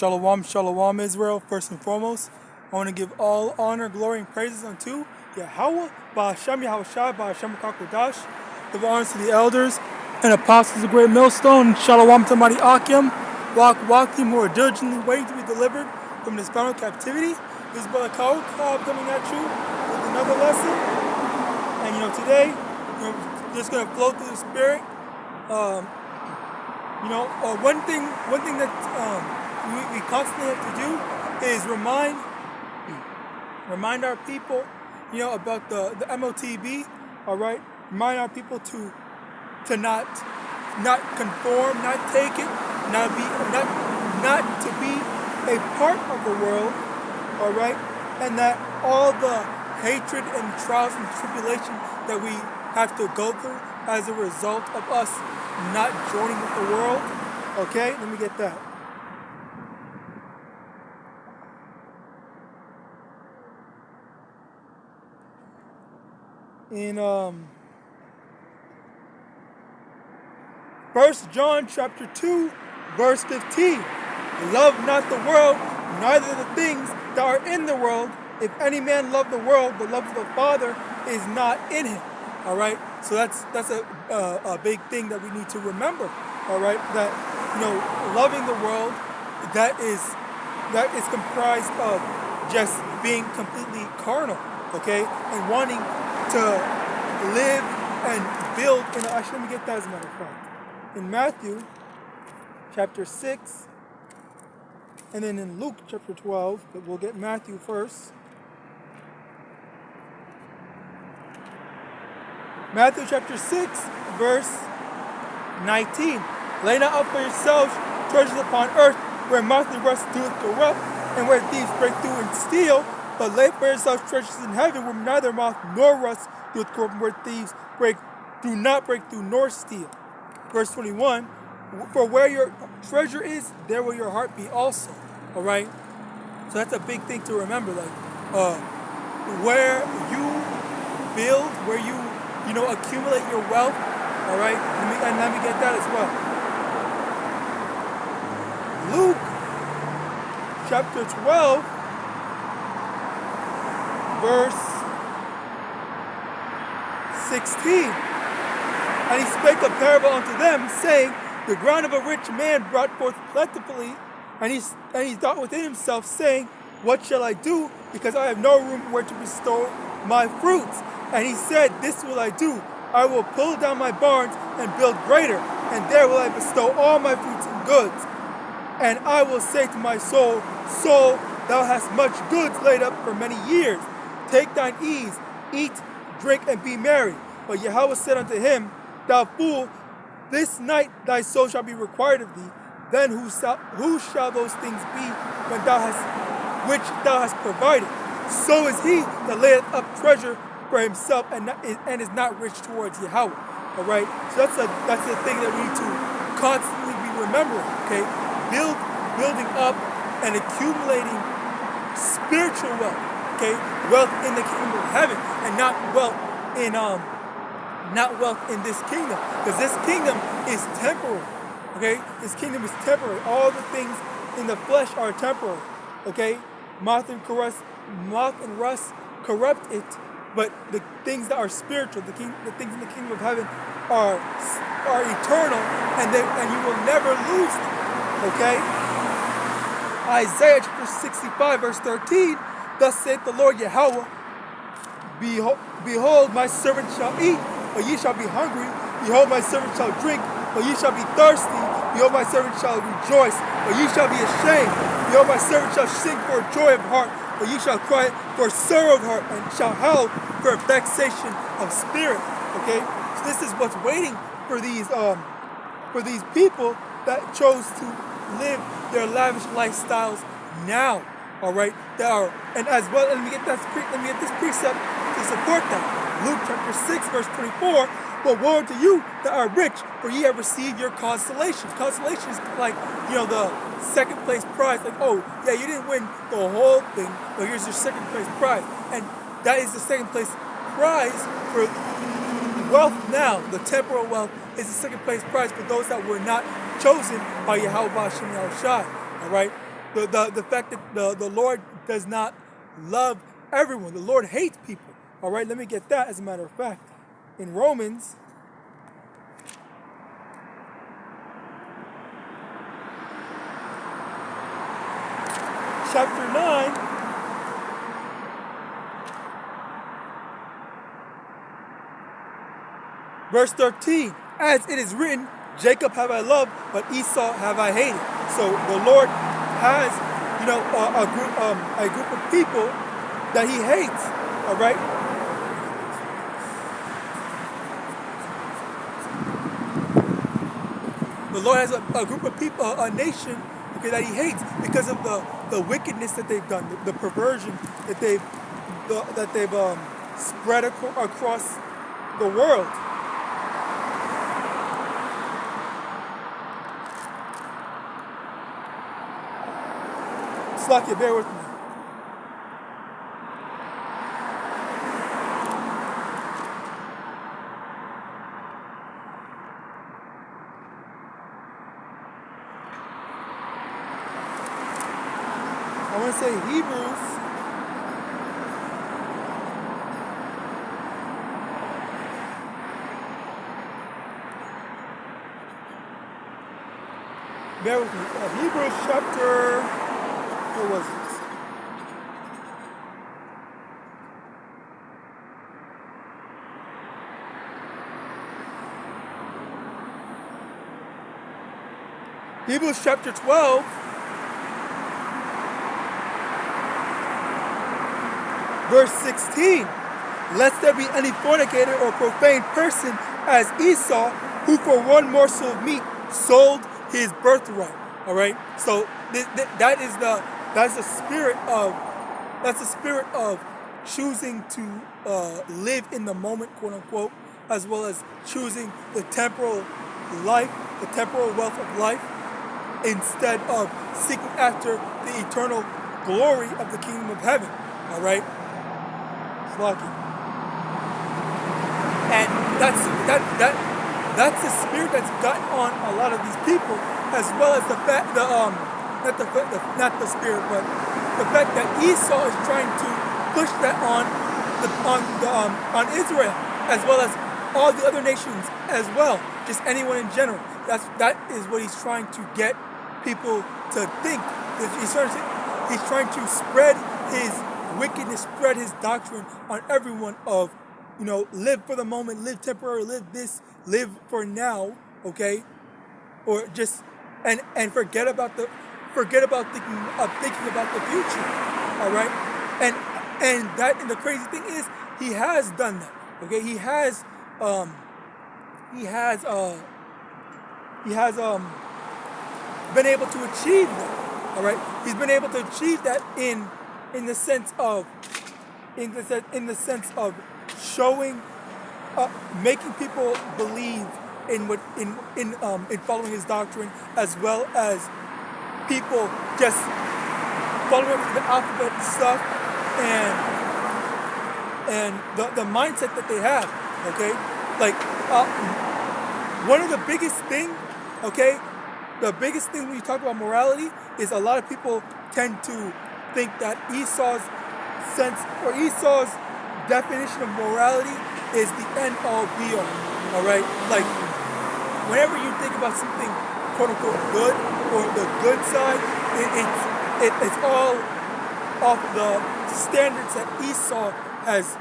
Shalom, shalom, Israel. First and foremost, I want to give all honor, glory, and praises unto YAHAWAH, YAHAWASHI, YAHAWASHI, give honors to the elders and apostles of Great Millstone. Shalom to Mighty Akim, Wakim, who are diligently waiting to be delivered from this final captivity. This is Brother Kawuk coming at you with another lesson. And today, we're just going to flow through the Spirit. One thing that we constantly have to do is remind our people, about the MOTB. All right, remind our people to not conform, not take it, not to be a part of the world. All right, and that all the hatred and trials and tribulation that we have to go through as a result of us not joining with the world. Okay, let me get that. In 1 John chapter 2, verse 15, love not the world, neither the things that are in the world. If any man love the world, the love of the Father is not in him. All right, so that's a big thing that we need to remember. All right, that loving the world, that is comprised of just being completely carnal. Okay, and wanting to live and build. Actually, let me get that as a matter of fact. In Matthew chapter 6, and then in Luke chapter 12, but we'll get Matthew first. Matthew chapter 6, verse 19. Lay not up for yourselves treasures upon earth, where moth and rust doeth corrupt, and where thieves break through and steal. But lay for yourselves treasures in heaven, where neither moth nor rust doeth corrupt, where thieves do not break through nor steal. Verse 21. For where your treasure is, there will your heart be also. All right. So that's a big thing to remember. Where you build, where you accumulate your wealth. All right, let me get that as well. Luke chapter 12, verse 16. And he spake a parable unto them, saying, the ground of a rich man brought forth plentifully, and he thought within himself, saying, what shall I do, because I have no room where to bestow my fruits? And he said, this will I do. I will pull down my barns and build greater, and there will I bestow all my fruits and goods. And I will say to my soul, soul, thou hast much goods laid up for many years. Take thine ease, eat, drink, and be merry. But Yahweh said unto him, thou fool, this night thy soul shall be required of thee. Then who shall those things be which thou hast provided? So is he that layeth up treasure for himself and is not rich towards Yahweh. All right, so that's the thing that we need to constantly be remembering. Okay, building up and accumulating spiritual wealth. Okay, wealth in the kingdom of heaven, and not wealth in this kingdom, because this kingdom is temporary. Okay, this kingdom is temporary. All the things in the flesh are temporary. Okay, moth and rust corrupt it. But the things that are spiritual, the things in the kingdom of heaven are eternal, and you will never lose them. Okay? Isaiah chapter 65, verse 13, thus saith the Lord Yahweh, behold, my servant shall eat, but ye shall be hungry. Behold, my servant shall drink, but ye shall be thirsty. Behold, my servant shall rejoice, but ye shall be ashamed. Behold, my servant shall sing for joy of heart, but ye shall cry for sorrow of heart, and shall howl for vexation of spirit. Okay, so this is what's waiting for these people that chose to live their lavish lifestyles now. All right, and as well. Let me get this precept to support that. Luke chapter 6, verse 24. But woe unto you that are rich, for ye have received your consolations. Consolation is like, the second place prize. Like, oh, yeah, you didn't win the whole thing, but here's your second place prize. And that is the second place prize for wealth now. The temporal wealth is the second place prize for those that were not chosen by YAHAWASHI. All right? the fact that the Lord does not love everyone. The Lord hates people. All right, let me get that as a matter of fact. In Romans chapter 9, verse 13, as it is written, Jacob have I loved, but Esau have I hated. So the Lord has, a group of people that He hates. All right. The Lord has a group of people, a nation, okay, that He hates because of the wickedness that they've done, the perversion that they've spread across the world. Slakia, bear with me. I want to say Hebrews. Bear with me. Hebrews chapter, what was it? Hebrews chapter 12, verse 16. Lest there be any fornicator or profane person as Esau, who for one morsel of meat sold his birthright. All right. So that's the spirit of choosing to live in the moment, quote unquote, as well as choosing the temporal life, the temporal wealth of life, instead of seeking after the eternal glory of the kingdom of heaven. All right. It's lucky. And that's the spirit that's gotten on a lot of these people, as well as the fact not the spirit, but the fact that Esau is trying to push that on Israel, as well as all the other nations as well, just anyone in general. That is what he's trying to get people to think. He's trying to spread his wickedness, spread his doctrine on everyone of, live for the moment, live temporary, live this, live for now, okay? Or just and forget about thinking about the future. All right? And the crazy thing is he has done that. Okay? He has been able to achieve that. All right? He's been able to achieve that in the sense of showing, making people believe in following his doctrine, as well as people just following the alphabet stuff and the mindset that they have. Okay, like one of the biggest thing, okay, the biggest thing when you talk about morality is a lot of people tend to think that Esau's definition of morality is the end all be all. All right, like whenever you think about something quote unquote good or the good side, it's all off the standards that Esau has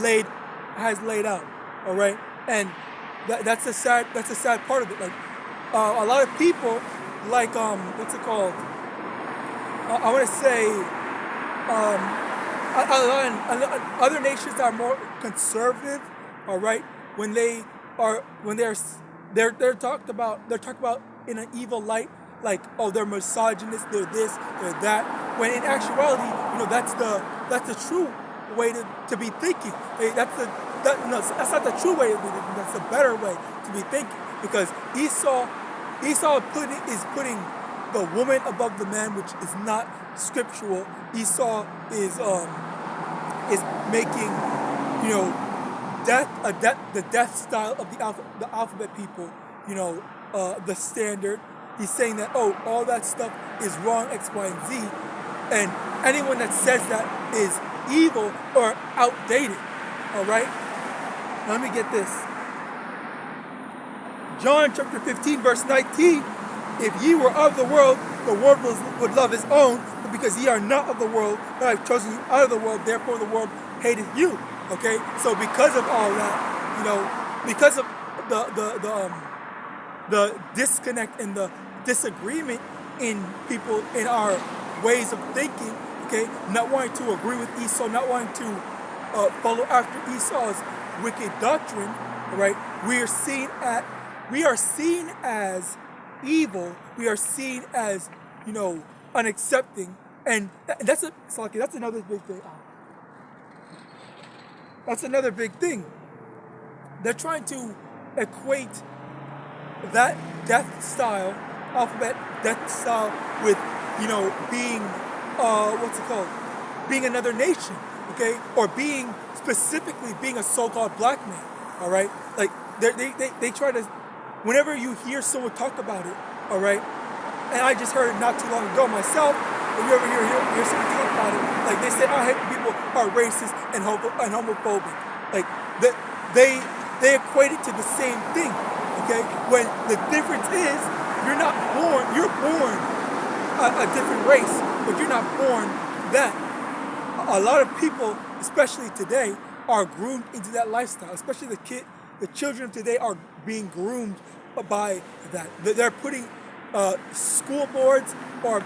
laid out. All right, and that's the sad part of it. Like a lot of people, like what's it called? I want to say other nations that are more conservative. All right, they're talked about in an evil light, like, oh, they're misogynist, they're this, they're that. When in actuality, that's the true way to be thinking. That's not the true way to be thinking. That's the better way to be thinking, because Esau is putting the woman above the man, which is not scriptural. Esau is making the death style of the alphabet people, the standard. He's saying that, all that stuff is wrong X, Y, and Z, and anyone that says that is evil or outdated. All right? Let me get this. John chapter 15, verse 19. If ye were of the world would love his own, but because ye are not of the world, but I have chosen you out of the world, therefore the world hateth you. Okay? So because of all that, because of the disconnect and the disagreement in people, in our ways of thinking, okay, not wanting to agree with Esau, not wanting to follow after Esau's wicked doctrine, right? We are seen as evil. We are seen as, unaccepting, and that's another big thing. That's another big thing. They're trying to equate that death style, alphabet death style, with being being another nation, okay, or being specifically being a so-called black man. All right, like they try to, whenever you hear someone talk about it, all right, and I just heard it not too long ago myself. When you ever hear someone talk about it, like they say, people are racist and homophobic, like they equate it to the same thing, okay? When the difference is, you're born a different race, but you're not born that. A lot of people, especially today, are groomed into that lifestyle. Especially the children of today are being groomed by that. They're putting school boards are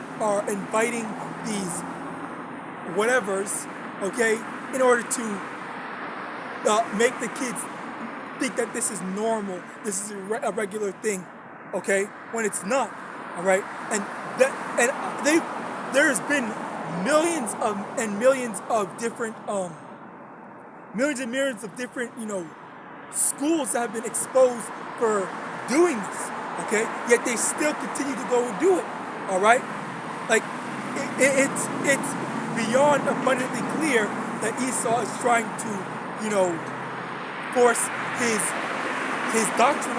inviting these whatevers, okay, in order to make the kids think that this is normal, this is a regular thing, okay, when it's not, all right? And there's been millions of different schools that have been exposed for doing this, okay? Yet they still continue to go and do it, all right? Like, it's beyond abundantly clear that Esau is trying to, force his doctrine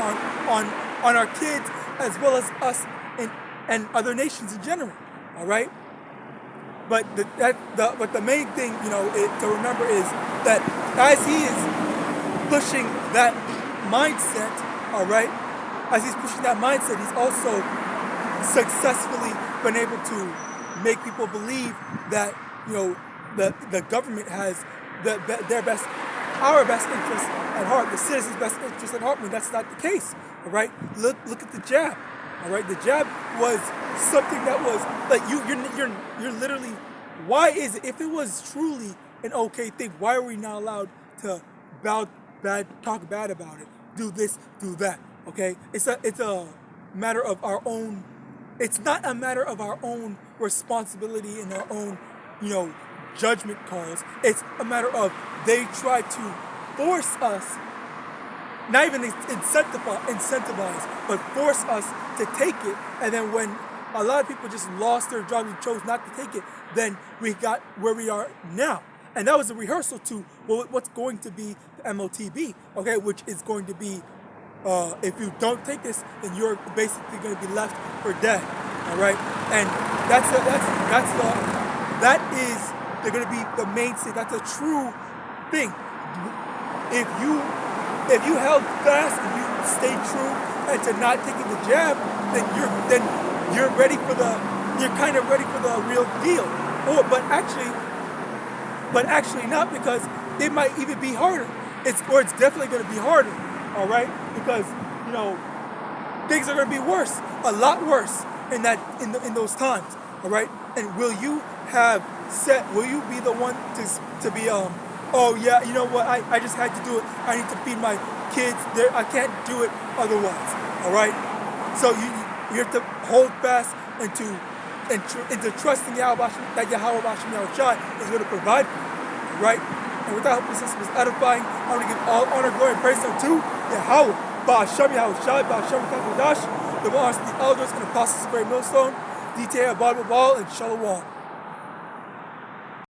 on our kids, as well as us and other nations in general, all right? But the main thing, to remember is that as he is pushing that mindset, all right, as he's pushing that mindset, he's also successfully been able to make people believe that, the government has our best interest at heart, the citizens' best interest at heart, when that's not the case, all right? Look at the jab, all right? The jab was something that was, like, you're literally, why is it, if it was truly an okay thing, why are we not allowed to talk bad about it, do this, do that, okay? It's a matter of our own, it's not a matter of our own responsibility and our own, judgment calls. It's a matter of they try to force us, not even incentivize, but force us to take it. And then when a lot of people just lost their jobs and chose not to take it, then we got where we are now. And that was a rehearsal to what's going to be the MOTB, okay, which is going to be, if you don't take this, then you're basically going to be left for dead, all right? And they're going to be the mainstay. That's a true thing. If you held fast and you stayed true and to not taking the jab, then you're kind of ready for the real deal. But actually not, because it might even be harder. It's definitely going to be harder. All right, because things are going to be worse, a lot worse in those times. All right, and will you be the one to be oh yeah, you know what, I just had to do it, I need to feed my kids, I can't do it otherwise, all right? So you have to hold fast into trusting Yahawashi, that Yahawashi is going to provide for you, right? And with that, I hope this was edifying. I want to give all honor, glory, and praise unto Yahawah, the one honors the elders and apostles of the great millstone, DTA, Bible Ball, and Shalom.